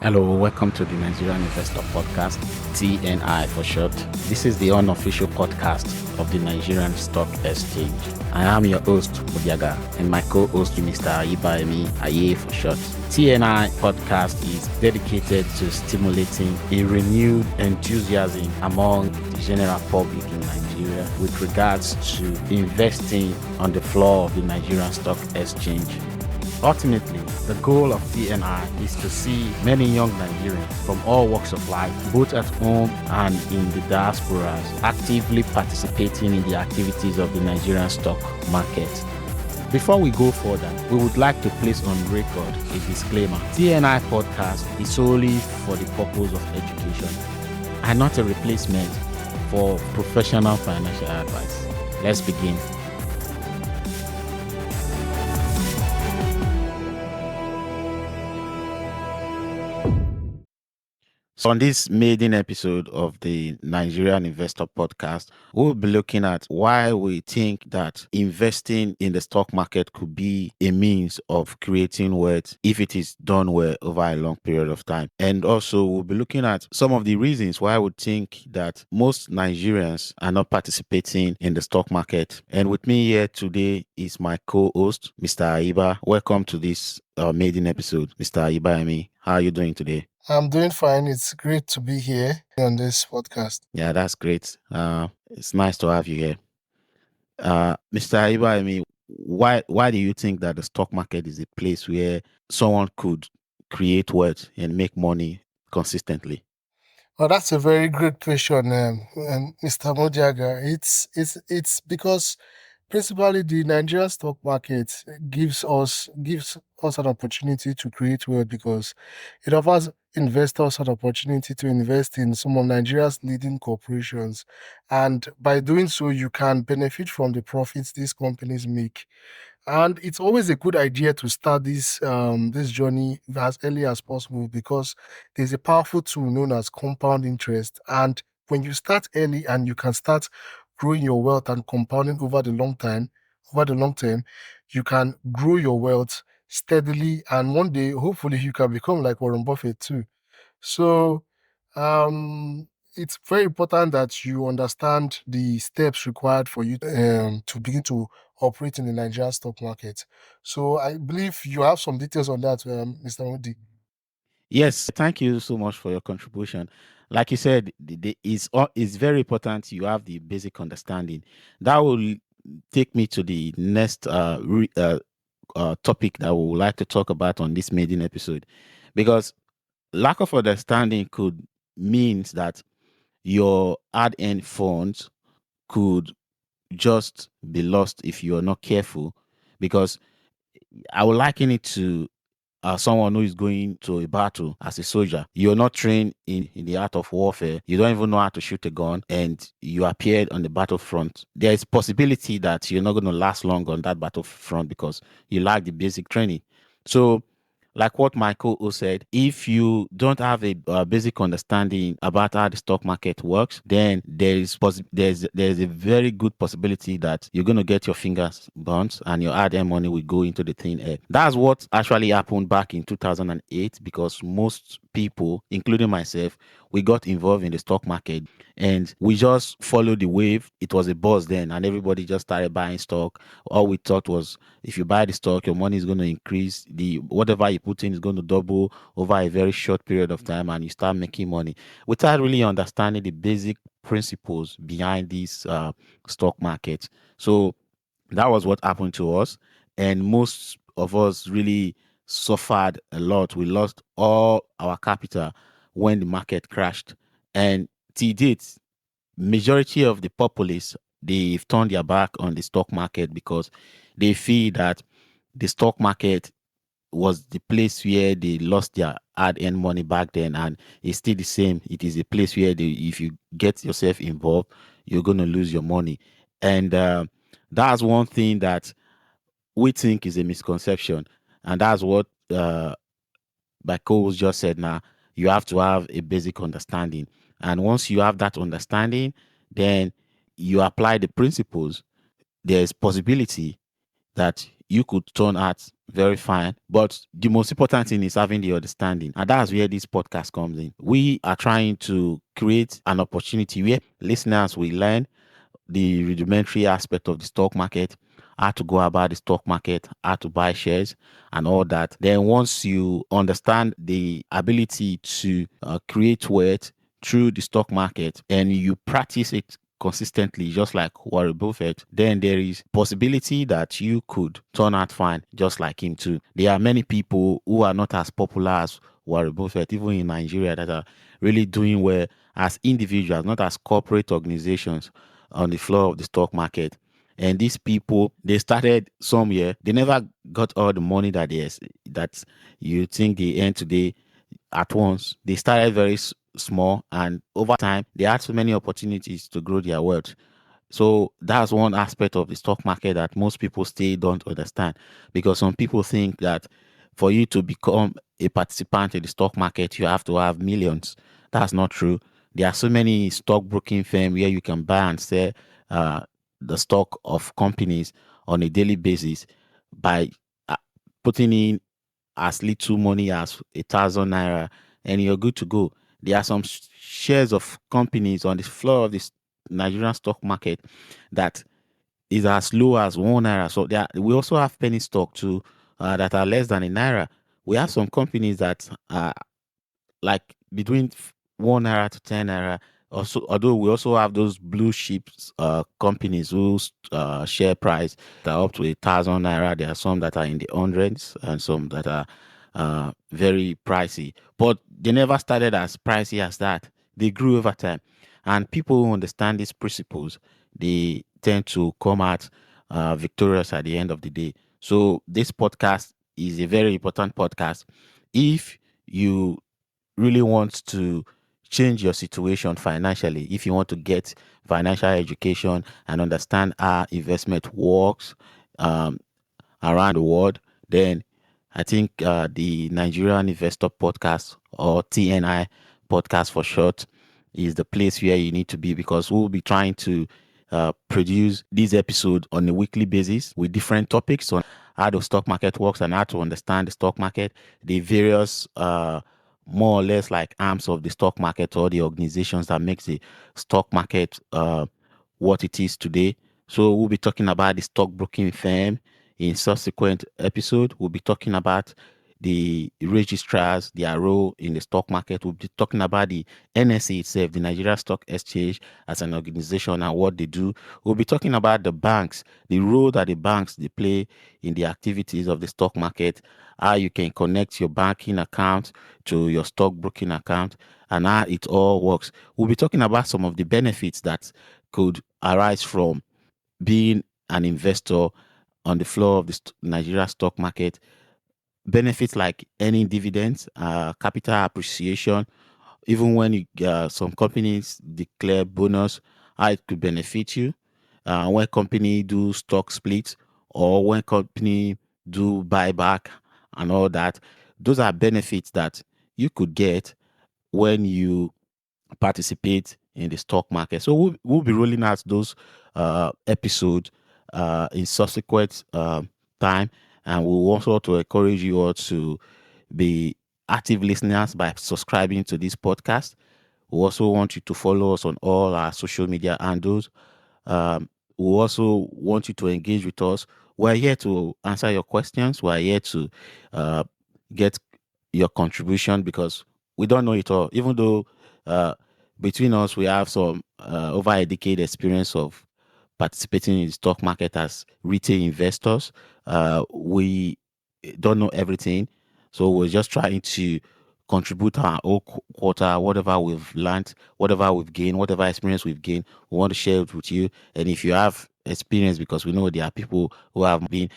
Hello, welcome to the Nigerian Investor Podcast, TNI for short. This is the unofficial podcast of the Nigerian Stock Exchange. I am your host, Mudiaga, and my co-host, Mr. Ibaemi Aye for short. TNI podcast is dedicated to stimulating a renewed enthusiasm among the general public in Nigeria with regards to investing on the floor of the Nigerian Stock Exchange. Ultimately, the goal of TNI is to see many young Nigerians from all walks of life, both at home and in the diasporas, actively participating in the activities of the Nigerian stock market. Before we go further, we would like to place on record a disclaimer. TNI podcast is solely for the purpose of education and not a replacement for professional financial advice. Let's begin. So on this maiden episode of the Nigerian Investor Podcast, we'll be looking at why we think that investing in the stock market could be a means of creating wealth if it is done well over a long period of time. And also we'll be looking at some of the reasons why I would think that most Nigerians are not participating in the stock market. And with me here today is my co-host, Mr. Aiba. Welcome to this maiden episode, Mr. Aiba. How are you doing today? I'm doing fine. It's great to be here on this podcast. Yeah, that's great. It's nice to have you here. Mr. Aiba, why do you think that the stock market is a place where someone could create wealth and make money consistently? Well, that's a very great question, Mr. Mudiaga. It's because principally the Nigerian stock market gives us an opportunity to create wealth because it offers investors an opportunity to invest in some of Nigeria's leading corporations, and by doing so, you can benefit from the profits these companies make. And it's always a good idea to start this journey as early as possible because there's a powerful tool known as compound interest. And when you start early and you can start growing your wealth and compounding over the long term, you can grow your wealth steadily. And one day, hopefully, you can become like Warren Buffett too. So, um, it's very important that you understand the steps required for you to begin to operate in the Nigerian stock market. So, I believe you have some details on that, Mr. Modi. Yes, thank you so much for your contribution. Like you said, it's very important you have the basic understanding. That will take me to the next topic that we would like to talk about on this maiden episode, because lack of understanding could means that your hard-earned funds could just be lost if you are not careful. Because I would liken it to someone who is going to a battle as a soldier. You're not trained in the art of warfare. You don't even know how to shoot a gun, and you appeared on the battlefront. There is possibility that you're not going to last long on that battlefront because you lack the basic training. So, like what Michael said, if you don't have a basic understanding about how the stock market works, then there's a very good possibility that you're going to get your fingers burnt and your hard-earned money will go into the thin air. That's what actually happened back in 2008, because most people, including myself, we got involved in the stock market and we just followed the wave. It was a buzz then, and everybody just started buying stock. All we thought was, if you buy the stock, your money is going to increase. The whatever you put in is going to double over a very short period of time, and you start making money without really understanding the basic principles behind this stock market. So that was what happened to us, and most of us really suffered a lot. We lost all our capital when the market crashed, and to date, majority of the populace, they've turned their back on the stock market because they feel that the stock market was the place where they lost their hard-earned money back then, and it's still the same. It is a place where if you get yourself involved, you're going to lose your money. And that's one thing that we think is a misconception, and that's what Bako just said. Now you have to have a basic understanding, and once you have that understanding, then you apply the principles. There's possibility that you could turn out very fine. But the most important thing is having the understanding. And that's where this podcast comes in. We are trying to create an opportunity where listeners will learn the rudimentary aspect of the stock market, how to go about the stock market, how to buy shares, and all that. Then, once you understand the ability to create wealth through the stock market and you practice it consistently, just like Warren Buffett, then there is possibility that you could turn out fine, just like him too. There are many people who are not as popular as Warren Buffett, even in Nigeria, that are really doing well as individuals, not as corporate organizations on the floor of the stock market. And these people, they started somewhere. They never got all the money that you think they earn today at once. They started very small, and over time, they had so many opportunities to grow their wealth. So that's one aspect of the stock market that most people still don't understand, because some people think that for you to become a participant in the stock market, you have to have millions. That's not true. There are so many stockbroking firms where you can buy and sell uh, the stock of companies on a daily basis by uh, putting in as little money as 1,000 naira, and you're good to go. There are some shares of companies on the floor of the Nigerian stock market that is as low as 1 naira. So we also have penny stock too, that are less than a naira. We have some companies that are like between 1 naira to 10 naira. Also, although we also have those blue chips companies whose share price are up to 1,000 naira. There are some that are in the hundreds and some that are very pricey. But they never started as pricey as that. They grew over time, and people who understand these principles, they tend to come out victorious at the end of the day. So this podcast is a very important podcast. If you really want to change your situation financially, if you want to get financial education and understand how investment works um, around the world, then I think the Nigerian Investor podcast, or TNI podcast for short, is the place where you need to be, because we'll be trying to produce this episode on a weekly basis with different topics on how the stock market works and how to understand the stock market, the various more or less like arms of the stock market, or the organizations that makes the stock market what it is today. So we'll be talking about the stockbroking firm. In subsequent episode, we'll be talking about the registrars, their role in the stock market. We'll be talking about the NSE itself, the Nigeria Stock Exchange, as an organization and what they do. We'll be talking about the banks, the role that the banks they play in the activities of the stock market, how you can connect your banking account to your stockbroking account, and how it all works. We'll be talking about some of the benefits that could arise from being an investor on the floor of the Nigeria stock market. Benefits like earning dividends, capital appreciation, even when some companies declare bonus, how it could benefit you. When company do stock splits, or when company do buyback and all that, those are benefits that you could get when you participate in the stock market. So we'll be rolling out those episodes in subsequent time, and we'll also to encourage you all to be active listeners by subscribing to this podcast. We also want you to follow us on all our social media handles. We also want you to engage with us. We're here to answer your questions. We're here to uh, get your contribution, because we don't know it all. Even though uh, between us we have some over a decade experience of participating in the stock market as retail investors, we don't know everything. So we're just trying to contribute our own quarter, whatever we've learned, whatever we've gained, whatever experience we've gained, we want to share it with you. And if you have experience, because we know there are people who have been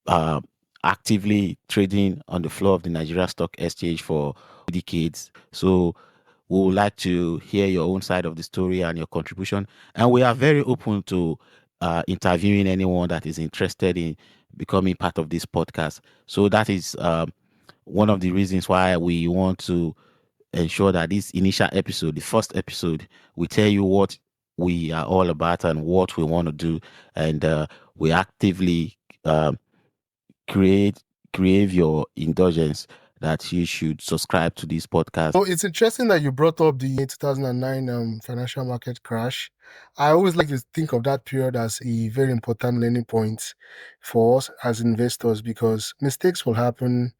uh, actively trading on the floor of the Nigeria Stock Exchange for decades. So we would like to hear your own side of the story and your contribution. And we are very open to interviewing anyone that is interested in becoming part of this podcast. So that is one of the reasons why we want to ensure that this initial episode, the first episode, we tell you what we are all about and what we want to do. And we actively um, create crave your indulgence that you should subscribe to this podcast. So it's interesting that you brought up the 2009 financial market crash. I always like to think of that period as a very important learning point for us as investors, because mistakes will happen.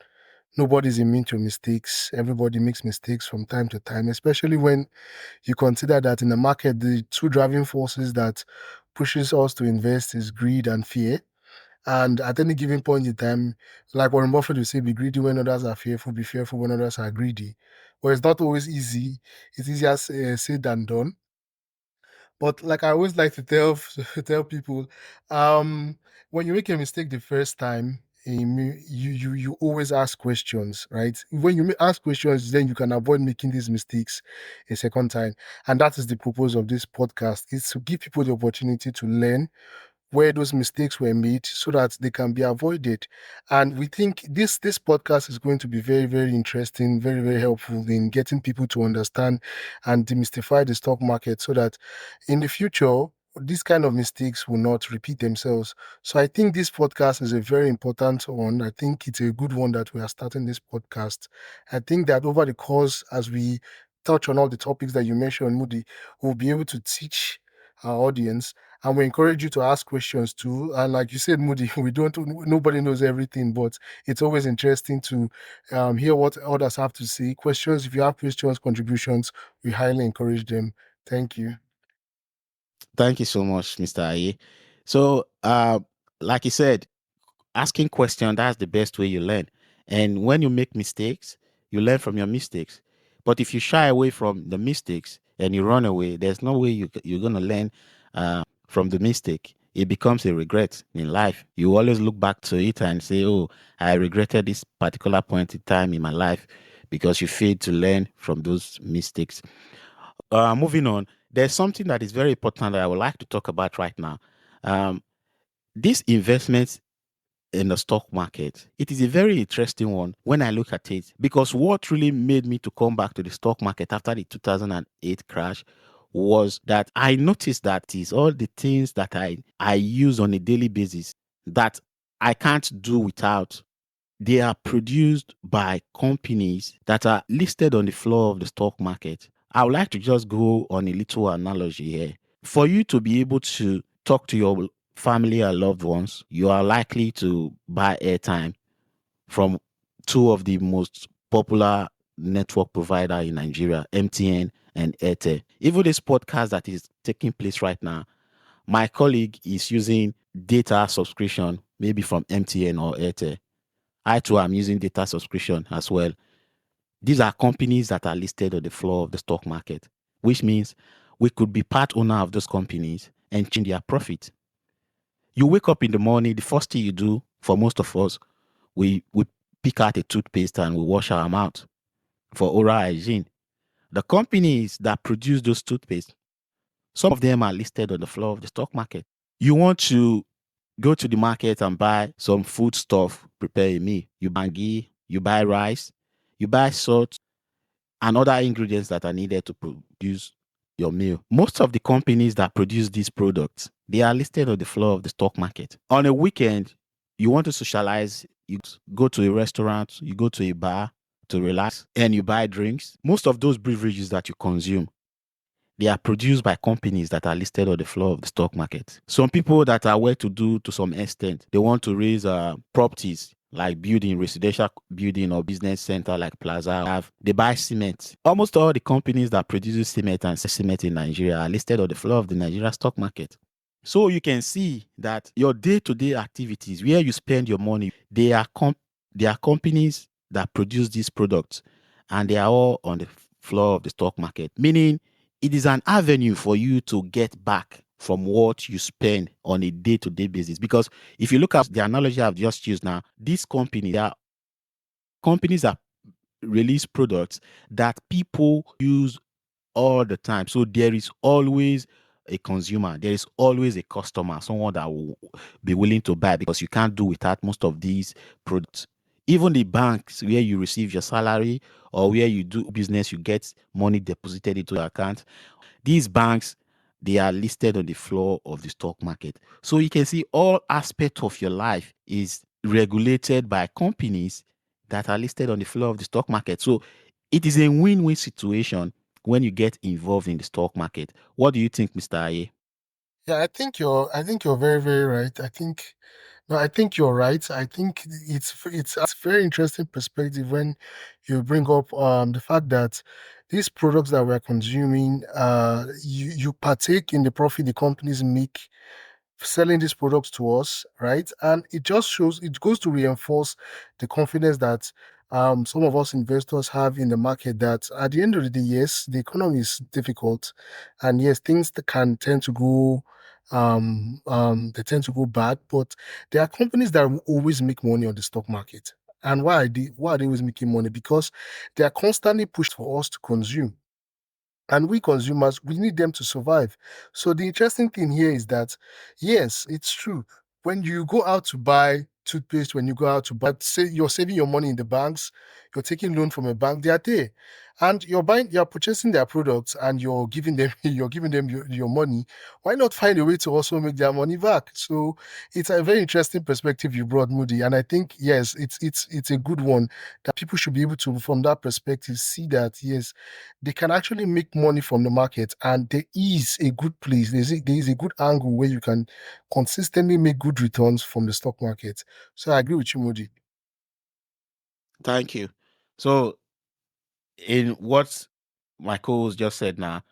Nobody's immune to mistakes. Everybody makes mistakes from time to time, especially when you consider that in the market, the two driving forces that pushes us to invest is greed and fear. And at any given point in time, like Warren Buffett will say, be greedy when others are fearful, be fearful when others are greedy. But it's not always easy. It's easier said than done. But like I always like to tell tell people, when you make a mistake the first time, you always ask questions, right? When you ask questions, then you can avoid making these mistakes a second time. And that is the purpose of this podcast, is to give people the opportunity to learn where those mistakes were made so that they can be avoided. And we think this podcast is going to be very, very interesting, very, very helpful in getting people to understand and demystify the stock market, so that in the future these kind of mistakes will not repeat themselves. So I think this podcast is a very important one. I think it's a good one that we are starting this podcast. I think that over the course, as we touch on all the topics that you mentioned, Moody, we'll be able to teach our audience, and we encourage you to ask questions too. And like you said, Moody, nobody knows everything, but it's always interesting to hear what others have to say. Questions, if you have questions, contributions, we highly encourage them. Thank you. Thank you so much, Mr. Aye. So, like you said, asking questions, that's the best way you learn. And when you make mistakes, you learn from your mistakes. But if you shy away from the mistakes and you run away, there's no way you're going to learn from the mistake. It becomes a regret in life. You always look back to it and say, oh, I regretted this particular point in time in my life, because you failed to learn from those mistakes. Moving on, there's something that is very important that I would like to talk about right now. Um, this investment in the stock market, it is a very interesting one when I look at it, because what really made me to come back to the stock market after the 2008 crash was that I noticed that is all the things that I use on a daily basis that I can't do without. They are produced by companies that are listed on the floor of the stock market. I would like to just go on a little analogy here. For you to be able to talk to your family or loved ones, you are likely to buy airtime from two of the most popular network provider in Nigeria, MTN and Airtel. Even this podcast that is taking place right now, my colleague is using data subscription, maybe from MTN or Airtel. I too am using data subscription as well. These are companies that are listed on the floor of the stock market, which means we could be part owner of those companies and change their profit. You wake up in the morning, the first thing you do, for most of us, we pick out a toothpaste and we wash our mouth for oral hygiene. The companies that produce those toothpaste, some of them are listed on the floor of the stock market. You want to go to the market and buy some food stuff, prepare a meal. You buy ghee, you buy rice, you buy salt, and other ingredients that are needed to produce your meal. Most of the companies that produce these products, they are listed on the floor of the stock market. On a weekend, you want to socialize, you go to a restaurant, you go to a bar to relax, and you buy drinks. Most of those beverages that you consume, they are produced by companies that are listed on the floor of the stock market. Some people that are well to do to some extent, they want to raise properties like building, residential building or business center like Plaza. They buy cement. Almost all the companies that produce cement and cement in Nigeria are listed on the floor of the Nigeria stock market. So you can see that your day-to-day activities, where you spend your money, they are companies that produce these products, and they are all on the floor of the stock market. Meaning, it is an avenue for you to get back from what you spend on a day-to-day basis. Because if you look at the analogy I've just used now, these companies, they are companies that release products that people use all the time. So there is always a consumer, there is always a customer, someone that will be willing to buy, because you can't do without most of these products. Even the banks where you receive your salary or where you do business, you get money deposited into your account. These banks, they are listed on the floor of the stock market. So you can see all aspects of your life is regulated by companies that are listed on the floor of the stock market. So it is a win-win situation when you get involved in the stock market. What do you think, Mr. Aye? Yeah, I think you're very, very right. I think you're right. I think it's very interesting perspective when you bring up the fact that these products that we're consuming, you partake in the profit the companies make selling these products to us, right? And it goes to reinforce the confidence that some of us investors have in the market that at the end of the day, yes, the economy is difficult, and yes, things that can tend to go they tend to go bad, but there are companies that will always make money on the stock market. And why are they always making money? Because they are constantly pushed for us to consume. And we consumers, we need them to survive. So the interesting thing here is that, yes, it's true. When you go out to buy toothpaste, when you go out to buy, say you're saving your money in the banks, you're taking loan from a bank, they are there. And you're purchasing their products and you're giving them, you're giving them your money. Why not find a way to also make their money back? So it's a very interesting perspective you brought, Moody. And I think, yes, it's a good one that people should be able to, from that perspective, see that, yes, they can actually make money from the market, and there is a good place. There is a good angle where you can consistently make good returns from the stock market. So I agree with you, Modi. Thank you. So, in what my co-host just said now,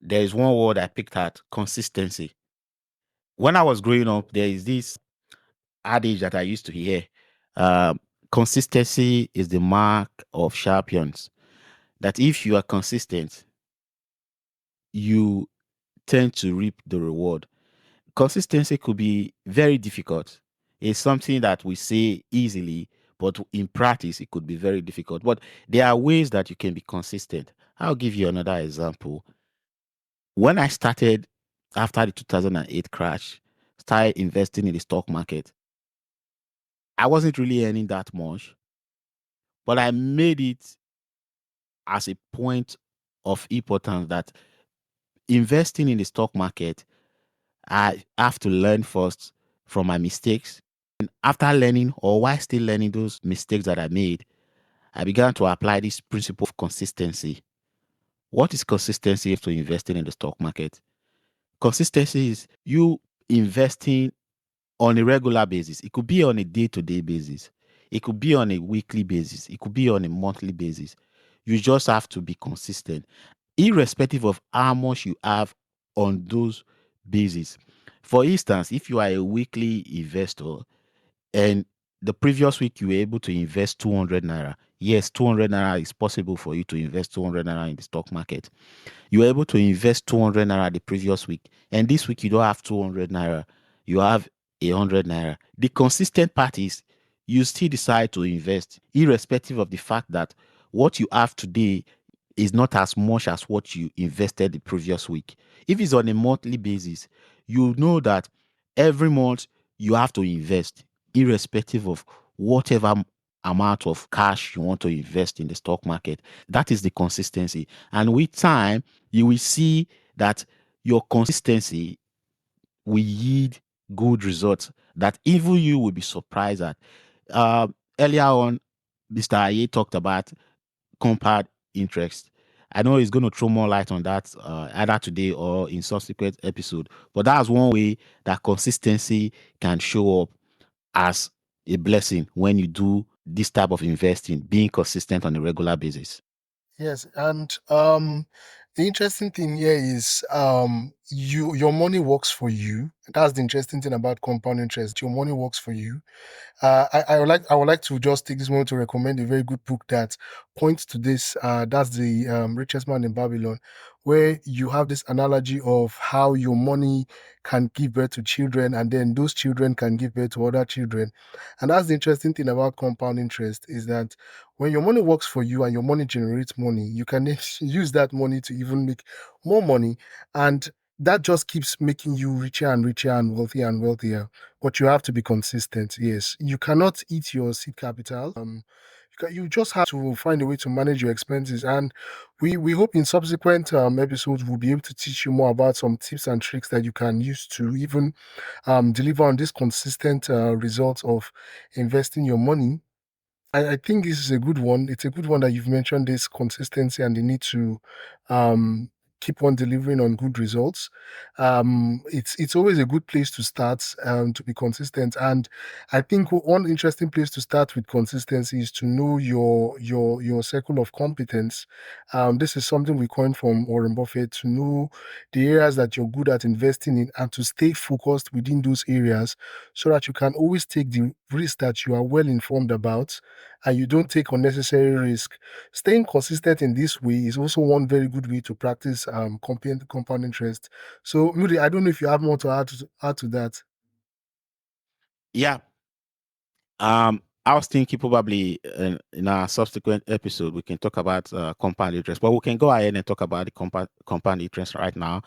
there is one word I picked at: consistency. When I was growing up, there is this adage that I used to hear. Consistency is the mark of champions. That if you are consistent, you tend to reap the reward. Consistency could be very difficult. It's something that we say easily, but in practice, it could be very difficult. But there are ways that you can be consistent. I'll give you another example. When I started after the 2008 crash, started investing in the stock market, I wasn't really earning that much, but I made it as a point of importance that investing in the stock market, I have to learn first from my mistakes. And after learning, or while still learning those mistakes that I made, I began to apply this principle of consistency. What is consistency to investing in the stock market? Consistency is you investing on a regular basis. It could be on a day-to-day basis. It could be on a weekly basis. It could be on a monthly basis. You just have to be consistent, irrespective of how much you have on those bases. For instance, if you are a weekly investor and the previous week you were able to invest 200 naira, yes, 200 naira is possible for you to invest 200 naira in the stock market. You were able to invest 200 naira the previous week, and this week you don't have 200 naira, you have 100 naira. The consistent part is you still decide to invest, irrespective of the fact that what you have today is not as much as what you invested the previous week. If it's on a monthly basis, you know that every month you have to invest, irrespective of whatever amount of cash you want to invest in the stock market. That is the consistency. And with time, you will see that your consistency will yield good results that even you will be surprised at. Uh, Earlier on, Mr. Aye talked about compound interest. I know he's going to throw more light on that either today or in subsequent episode. But that's one way that consistency can show up as a blessing when you do this type of investing, being consistent on a regular basis. Yes, and the interesting thing here is your money works for you. That's the interesting thing about compound interest. Your money works for you. I would like to just take this moment to recommend a very good book that points to this. That's the Richest Man in Babylon, where you have this analogy of how your money can give birth to children, and then those children can give birth to other children. And that's the interesting thing about compound interest is that when your money works for you and your money generates money, you can use that money to even make more money, and that just keeps making you richer and richer and wealthier and wealthier. But you have to be consistent. Yes, you cannot eat your seed capital. You just have to find a way to manage your expenses. And we hope in subsequent episodes we'll be able to teach you more about some tips and tricks that you can use to even deliver on this consistent result of investing your money. I think this is a good one. It's a good one that you've mentioned, this consistency and the need to um, keep on delivering on good results. It's always a good place to start to be consistent. And I think one interesting place to start with consistency is to know your circle of competence. This is something we coined from Warren Buffett, to know the areas that you're good at investing in and to stay focused within those areas so that you can always take the risk that you are well informed about and you don't take unnecessary risk. Staying consistent in this way is also one very good way to practice compound interest. So, Moody, I don't know if you have more to add to that. Yeah. I was thinking probably in our subsequent episode we can talk about compound interest, but we can go ahead and talk about the compound interest right now,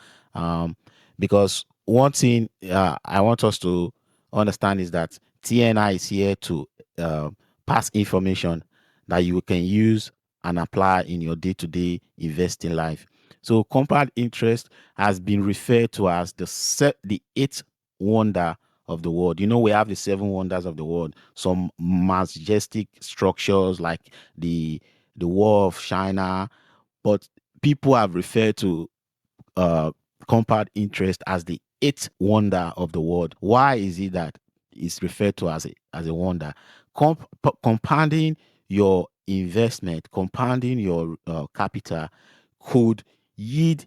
because one thing I want us to understand is that TNI is here to pass information that you can use and apply in your day-to-day investing life. So compound interest has been referred to as the eighth wonder of the world. You know, we have the seven wonders of the world, some majestic structures like the Wall of China, but people have referred to uh, compound interest as the eighth wonder of the world. Why is it that it's referred to as a wonder? Compounding your investment, compounding your capital could yield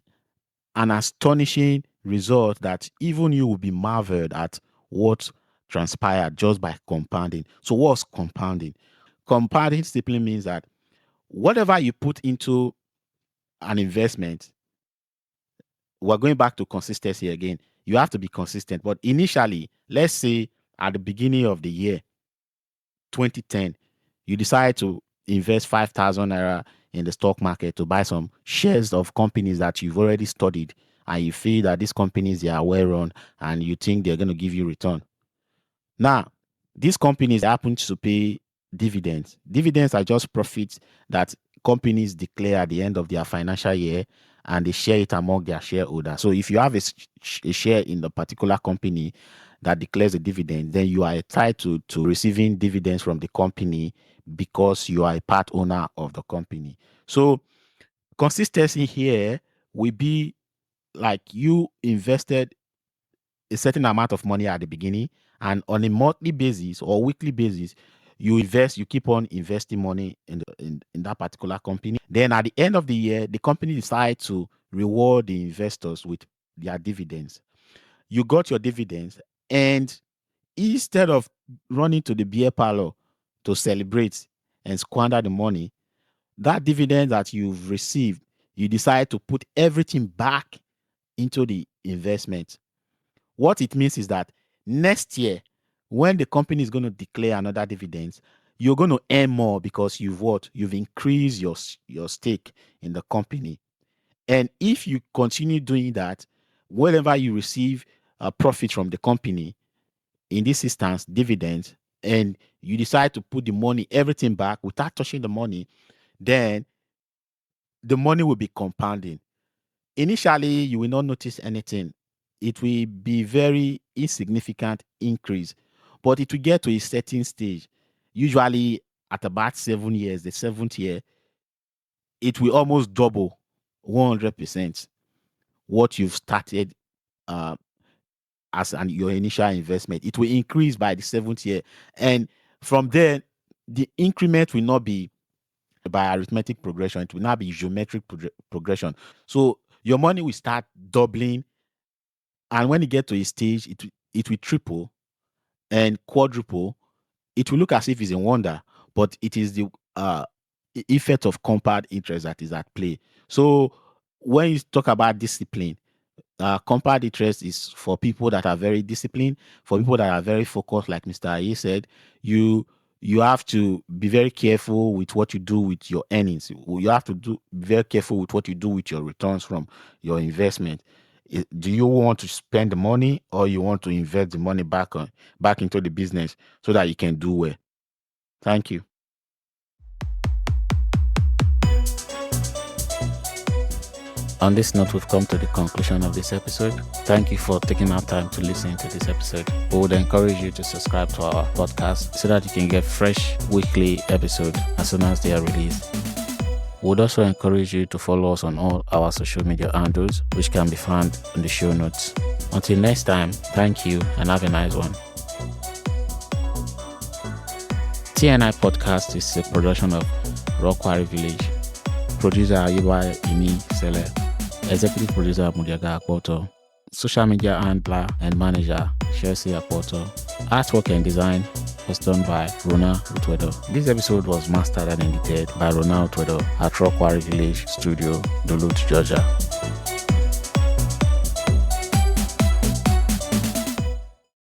an astonishing result that even you will be marveled at what transpired just by compounding. So, what's compounding? Compounding simply means that whatever you put into an investment, we're going back to consistency again. You have to be consistent. But initially, let's say at the beginning of the year, 2010, you decide to invest 5,000 naira in the stock market to buy some shares of companies that you've already studied, and you feel that these companies, they are well run and you think they're going to give you return. Now, these companies happen to pay dividends. Dividends are just profits that companies declare at the end of their financial year, and they share it among their shareholders. So if you have a share in the particular company that declares a dividend, then you are entitled to receiving dividends from the company because you are a part owner of the company. So consistency here will be like you invested a certain amount of money at the beginning, and on a monthly basis or weekly basis you invest, you keep on investing money in that particular company. Then at the end of the year, the company decides to reward the investors with their dividends. You got your dividends, and instead of running to the beer parlor to celebrate and squander the money, that dividend that you've received, you decide to put everything back into the investment. What it means is that next year, when the company is going to declare another dividends, you're going to earn more because you've what? You've increased your stake in the company. And if you continue doing that, whenever you receive a profit from the company, in this instance, dividends, and you decide to put the money, everything back without touching the money, then the money will be compounding. Initially, you will not notice anything. It will be very insignificant increase, but it will get to a certain stage. Usually at about 7 years, the seventh year, it will almost double 100% what you've started uh, your initial investment. It will increase by the seventh year. And from there, the increment will not be by arithmetic progression, it will not be geometric progression. So your money will start doubling, and when you get to a stage, it will triple and quadruple. It will look as if it's a wonder, but it is the effect of compound interest that is at play. So when you talk about discipline, compound interest is for people that are very disciplined, for people that are very focused, like Mr. Aye said. You have to be very careful with what you do with your earnings. You have to be very careful with what you do with your returns from your investment. Do you want to spend the money, or you want to invest the money back into the business so that you can do well? Thank you. On this note, we've come to the conclusion of this episode. Thank you for taking our time to listen to this episode. We would encourage you to subscribe to our podcast so that you can get fresh weekly episodes as soon as they are released. We would also encourage you to follow us on all our social media handles, which can be found in the show notes. Until next time, thank you and have a nice one. TNI Podcast is a production of Rock Quarry Village. Producer Ayuba Imi Sele. Executive Producer Mudiaga Akpoto. Social Media Handler and Manager Chelsea Akpoto. Artwork and Design was done by Rona Utwedo. This episode was mastered and edited by Rona Utwedo at Rock Quarry Village Studio, Duluth, Georgia.